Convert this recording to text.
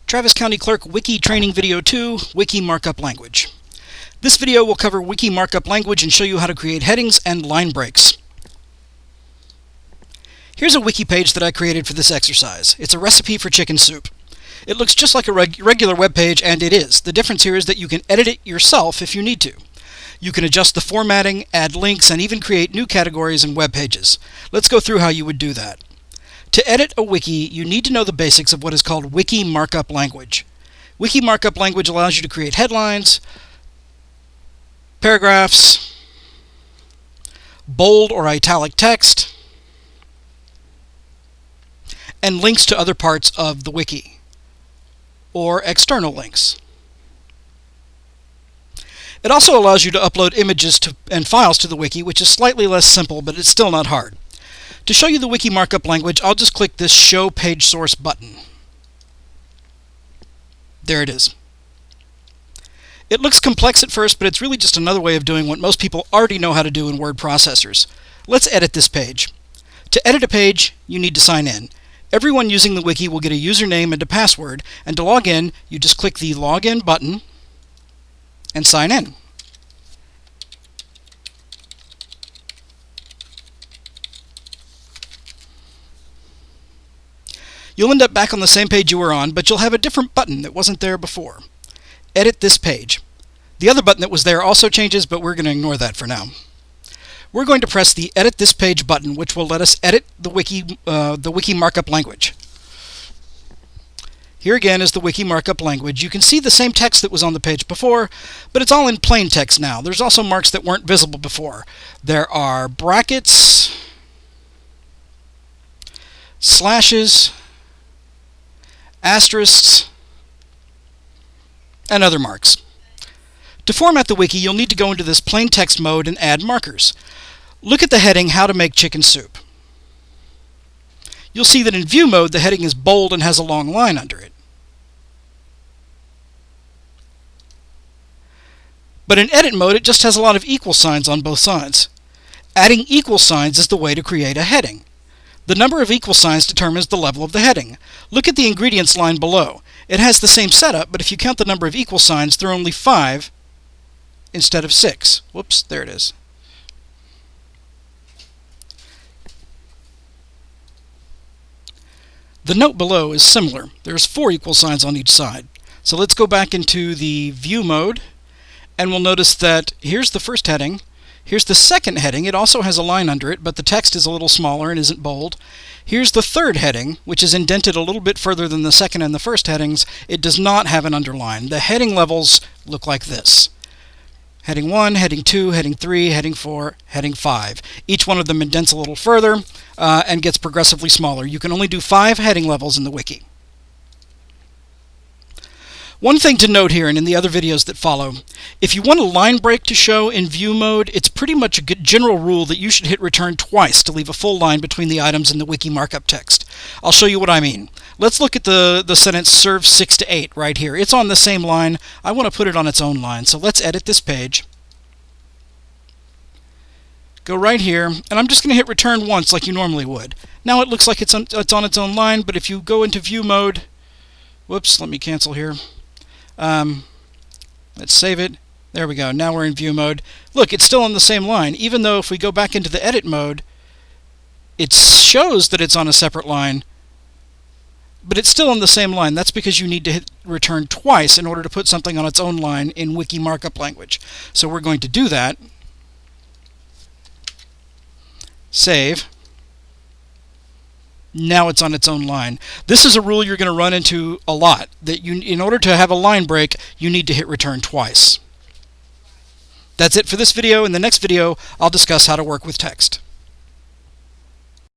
Travis County Clerk Wiki Training Video 2, Wiki Markup Language. This video will cover Wiki Markup Language and show you how to create headings and line breaks. Here's a wiki page that I created for this exercise. It's a recipe for chicken soup. It looks just like a regular web page, and it is. The difference here is that you can edit it yourself if you need to. You can adjust the formatting, add links, and even create new categories and web pages. Let's go through how you would do that. To edit a wiki, you need to know the basics of what is called Wiki Markup Language. Wiki Markup Language allows you to create headlines, paragraphs, bold or italic text, and links to other parts of the wiki, or external links. It also allows you to upload images and files to the wiki, which is slightly less simple, but it's still not hard. To show you the Wiki Markup Language, I'll just click this Show Page Source button. There it is. It looks complex at first, but it's really just another way of doing what most people already know how to do in word processors. Let's edit this page. To edit a page, you need to sign in. Everyone using the wiki will get a username and a password, and to log in, you just click the Login button and sign in. You'll end up back on the same page you were on, but you'll have a different button that wasn't there before. Edit this page. The other button that was there also changes, but we're going to ignore that for now. We're going to press the Edit This Page button, which will let us edit the Wiki Markup Language. Here again is the Wiki Markup Language. You can see the same text that was on the page before, but it's all in plain text now. There's also marks that weren't visible before. There are brackets, slashes, asterisks, and other marks. To format the wiki, you'll need to go into this plain text mode and add markers. Look at the heading, How to Make Chicken Soup. You'll see that in view mode, the heading is bold and has a long line under it. But in edit mode, it just has a lot of equal signs on both sides. Adding equal signs is the way to create a heading. The number of equal signs determines the level of the heading. Look at the ingredients line below. It has the same setup, but if you count the number of equal signs, there are only 5 instead of 6. Whoops, there it is. The note below is similar. There's 4 equal signs on each side. So let's go back into the view mode, and we'll notice that here's the first heading. Here's the second heading. It also has a line under it, but the text is a little smaller and isn't bold. Here's the third heading, which is indented a little bit further than the second and the first headings. It does not have an underline. The heading levels look like this. Heading 1, Heading 2, Heading 3, Heading 4, Heading 5. Each one of them indents a little further and gets progressively smaller. You can only do 5 heading levels in the wiki. One thing to note here and in the other videos that follow, if you want a line break to show in view mode, it's pretty much a good general rule that you should hit return twice to leave a full line between the items in the wiki markup text. I'll show you what I mean. Let's look at the sentence serve 6 to 8 right here. It's on the same line. I want to put it on its own line. So let's edit this page. Go right here, and I'm just going to hit return once like you normally would. Now it looks like it's on its own line, but if you go into view mode, whoops, let me cancel here. Let's save it. There we go. Now we're in view mode. Look, it's still on the same line, even though if we go back into the edit mode, it shows that it's on a separate line, but it's still on the same line. That's because you need to hit return twice in order to put something on its own line in Wiki Markup Language. So we're going to do that. Save. Now it's on its own line. This is a rule you're going to run into a lot, that in order to have a line break, you need to hit return twice. That's it for this video. In the next video, I'll discuss how to work with text.